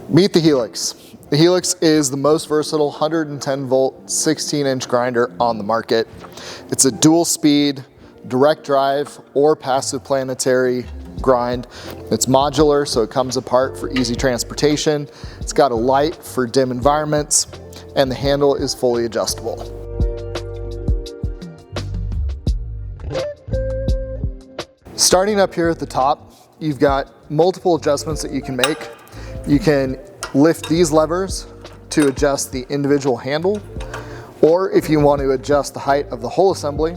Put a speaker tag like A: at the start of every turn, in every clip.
A: Meet the Helix. The Helix is the most versatile 110 volt, 16-inch grinder on the market. It's a dual speed, direct drive, or passive planetary grind. It's modular, so it comes apart for easy transportation. It's got a light for dim environments, and the handle is fully adjustable. Starting up here at the top, you've got multiple adjustments that you can make. You can lift these levers to adjust the individual handle, or if you want to adjust the height of the whole assembly,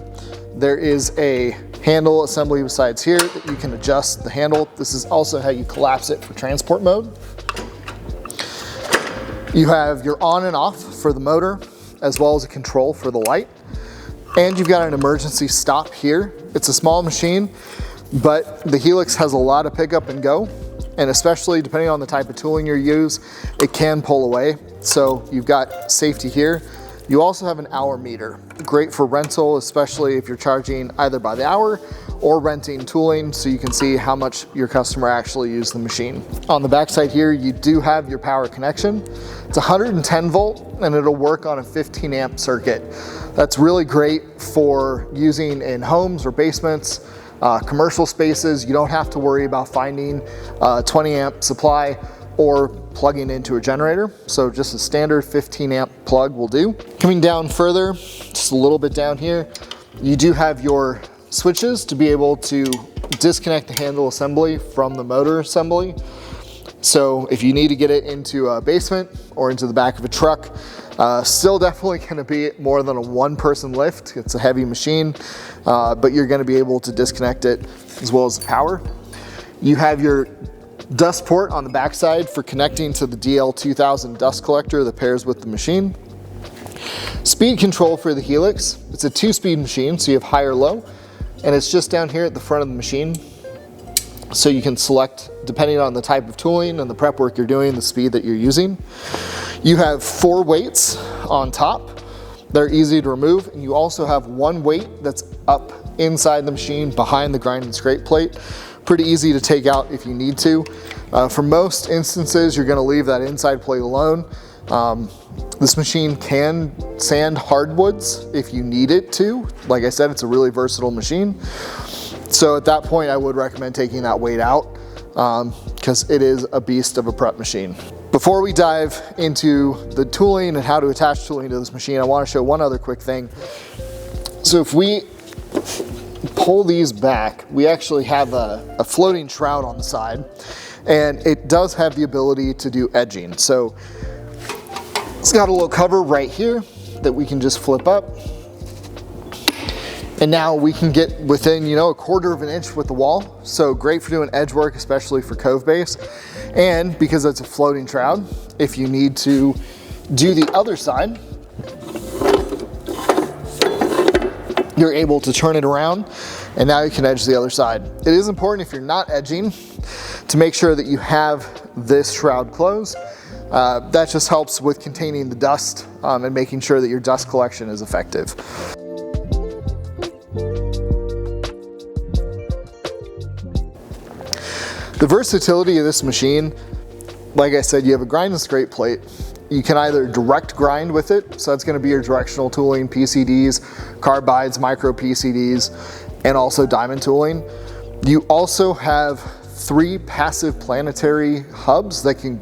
A: there is a handle assembly besides here that you can adjust the handle. This is also how you collapse it for transport mode. You have your on and off for the motor, as well as a control for the light. And you've got an emergency stop here. It's a small machine, but the Helix has a lot of pickup and go. And especially depending on the type of tooling you use, it can pull away. So you've got safety here. You also have an hour meter, great for rental, especially if you're charging either by the hour or renting tooling, so you can see how much your customer actually used the machine. On the back side here, you do have your power connection. It's 110 volt and it'll work on a 15 amp circuit. That's really great for using in homes or basements, commercial spaces. You don't have to worry about finding a 20 amp supply or plugging into a generator. So just a standard 15 amp plug will do. Coming down further, just a little bit down here, you do have your switches to be able to disconnect the handle assembly from the motor assembly. So if you need to get it into a basement or into the back of a truck, still definitely gonna be more than a one-person lift. It's a heavy machine, but you're gonna be able to disconnect it as well as the power. You have your dust port on the backside for connecting to the DL2000 dust collector that pairs with the machine. Speed control for the Helix. It's a 2-speed machine, so you have high or low, and it's just down here at the front of the machine. So you can select, depending on the type of tooling and the prep work you're doing, the speed that you're using. You have 4 weights on top. They're easy to remove, and you also have 1 weight that's up inside the machine behind the grind and scrape plate. Pretty easy to take out if you need to. For most instances, you're gonna leave that inside plate alone. This machine can sand hardwoods if you need it to. Like I said, it's a really versatile machine. So at that point, I would recommend taking that weight out because it is a beast of a prep machine. Before we dive into the tooling and how to attach tooling to this machine, I wanna show one other quick thing. So if we pull these back, we actually have a floating shroud on the side, and it does have the ability to do edging. So it's got a little cover right here that we can just flip up. And now we can get within, a 1/4 of an inch with the wall. So great for doing edge work, especially for cove base. And because it's a floating shroud, if you need to do the other side, you're able to turn it around and now you can edge the other side. It is important if you're not edging to make sure that you have this shroud closed. That just helps with containing the dust and making sure that your dust collection is effective. The versatility of this machine, like I said, you have a grind and scrape plate. You can either direct grind with it, so that's gonna be your directional tooling, PCDs, carbides, micro PCDs, and also diamond tooling. You also have 3 passive planetary hubs that can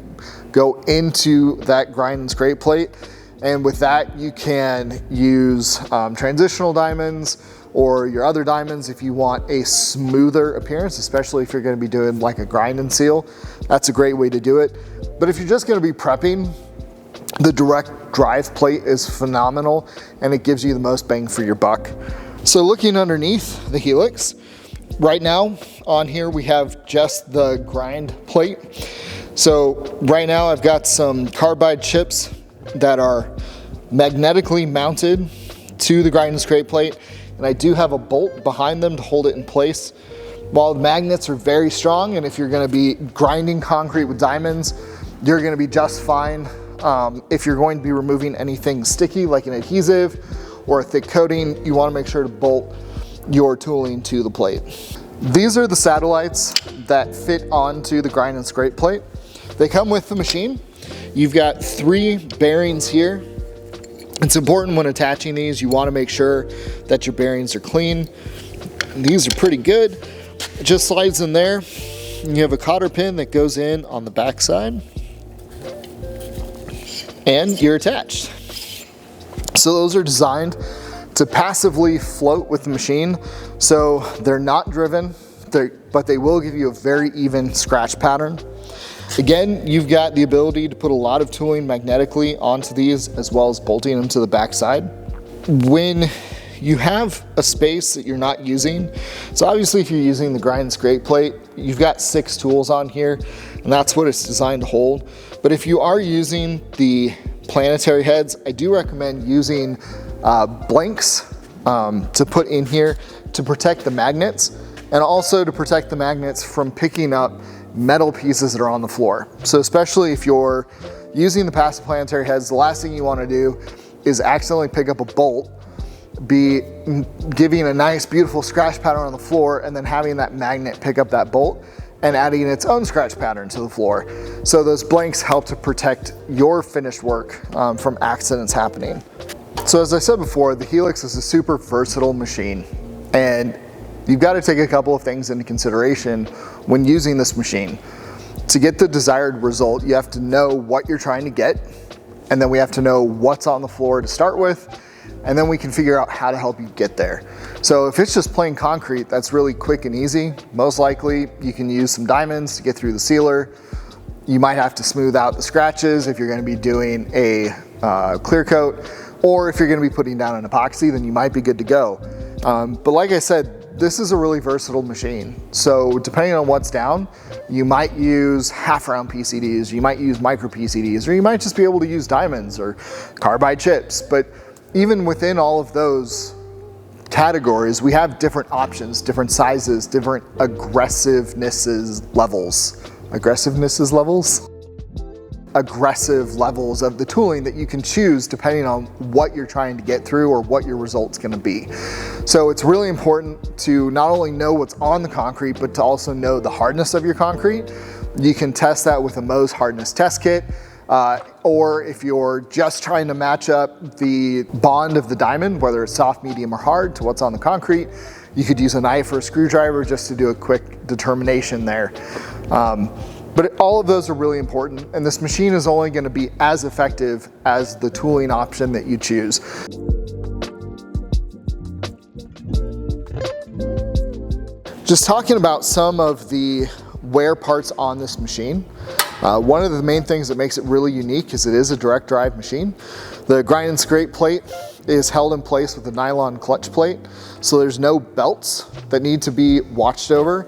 A: go into that grind and scrape plate. And with that, you can use transitional diamonds or your other diamonds if you want a smoother appearance, especially if you're gonna be doing like a grind and seal. That's a great way to do it. But if you're just gonna be prepping, the direct drive plate is phenomenal and it gives you the most bang for your buck. So looking underneath the Helix, right now on here we have just the grind plate. So right now I've got some carbide chips that are magnetically mounted to the grind and scrape plate, and I do have a bolt behind them to hold it in place. While the magnets are very strong, and if you're gonna be grinding concrete with diamonds, you're gonna be just fine. If you're going to be removing anything sticky like an adhesive or a thick coating, you wanna make sure to bolt your tooling to the plate. These are the satellites that fit onto the grind and scrape plate. They come with the machine. You've got 3 bearings here. It's important when attaching these, you want to make sure that your bearings are clean. These are pretty good. It just slides in there. And you have a cotter pin that goes in on the back side. And you're attached. So those are designed to passively float with the machine. So they're not driven, but they will give you a very even scratch pattern. Again, you've got the ability to put a lot of tooling magnetically onto these, as well as bolting them to the back side. When you have a space that you're not using, so obviously if you're using the grind and scrape plate, you've got 6 tools on here, and that's what it's designed to hold. But if you are using the planetary heads, I do recommend using blanks to put in here to protect the magnets, and also to protect the magnets from picking up metal pieces that are on the floor. So especially if you're using the passive planetary heads, the last thing you want to do is accidentally pick up a bolt, be giving a nice beautiful scratch pattern on the floor, and then having that magnet pick up that bolt and adding its own scratch pattern to the floor. So those blanks help to protect your finished work from accidents happening. So as I said before, the Helix is a super versatile machine, and you've got to take a couple of things into consideration when using this machine. To get the desired result, you have to know what you're trying to get, and then we have to know what's on the floor to start with, and then we can figure out how to help you get there. So if it's just plain concrete, that's really quick and easy. Most likely you can use some diamonds to get through the sealer. You might have to smooth out the scratches if you're going to be doing a clear coat, or if you're going to be putting down an epoxy, then you might be good to go. But like I said, this is a really versatile machine. So depending on what's down, you might use half round PCDs, you might use micro PCDs, or you might just be able to use diamonds or carbide chips. But even within all of those categories, we have different options, different sizes, different aggressiveness levels of the tooling that you can choose depending on what you're trying to get through or what your result's going to be. So it's really important to not only know what's on the concrete, but to also know the hardness of your concrete. You can test that with a Mohs hardness test kit, or if you're just trying to match up the bond of the diamond, whether it's soft, medium, or hard, to what's on the concrete, you could use a knife or a screwdriver just to do a quick determination there. But all of those are really important, and this machine is only going to be as effective as the tooling option that you choose. Just talking about some of the wear parts on this machine, one of the main things that makes it really unique is it is a direct drive machine. The grind and scrape plate is held in place with a nylon clutch plate, so there's no belts that need to be watched over.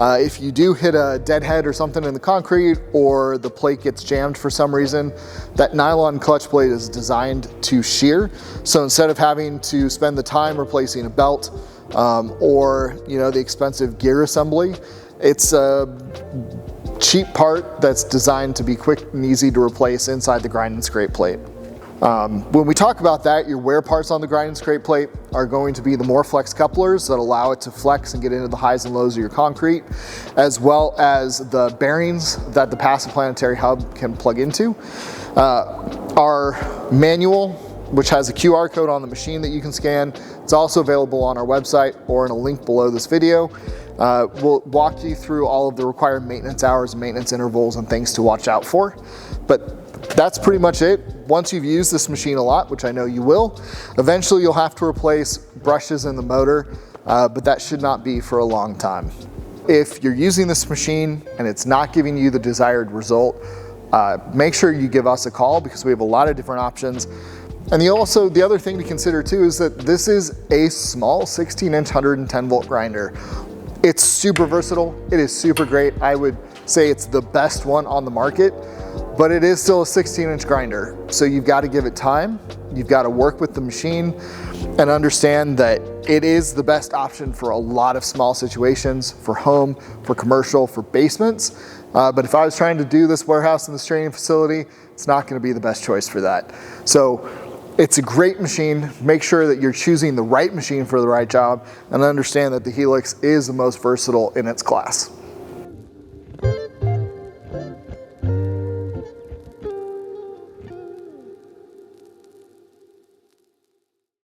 A: If you do hit a deadhead or something in the concrete, or the plate gets jammed for some reason, that nylon clutch plate is designed to shear. So instead of having to spend the time replacing a belt or the expensive gear assembly, it's a cheap part that's designed to be quick and easy to replace inside the grind and scrape plate. When we talk about that, your wear parts on the grind and scrape plate are going to be the Moreflex couplers that allow it to flex and get into the highs and lows of your concrete, as well as the bearings that the passive planetary hub can plug into. Our manual, which has a QR code on the machine that you can scan, it's also available on our website or in a link below this video. We'll walk you through all of the required maintenance hours, maintenance intervals, and things to watch out for. But that's pretty much it. Once you've used this machine a lot, which I know you will, eventually you'll have to replace brushes in the motor, but that should not be for a long time. If you're using this machine and it's not giving you the desired result, make sure you give us a call, because we have a lot of different options. And the other thing to consider too is that this is a small 16-inch 110-volt grinder. It's super versatile. It is super great. I would say it's the best one on the market, but it is still a 16-inch grinder. So you've got to give it time. You've got to work with the machine and understand that it is the best option for a lot of small situations, for home, for commercial, for basements. But if I was trying to do this warehouse in this training facility, it's not going to be the best choice for that. So it's a great machine. Make sure that you're choosing the right machine for the right job, and understand that the Helix is the most versatile in its class.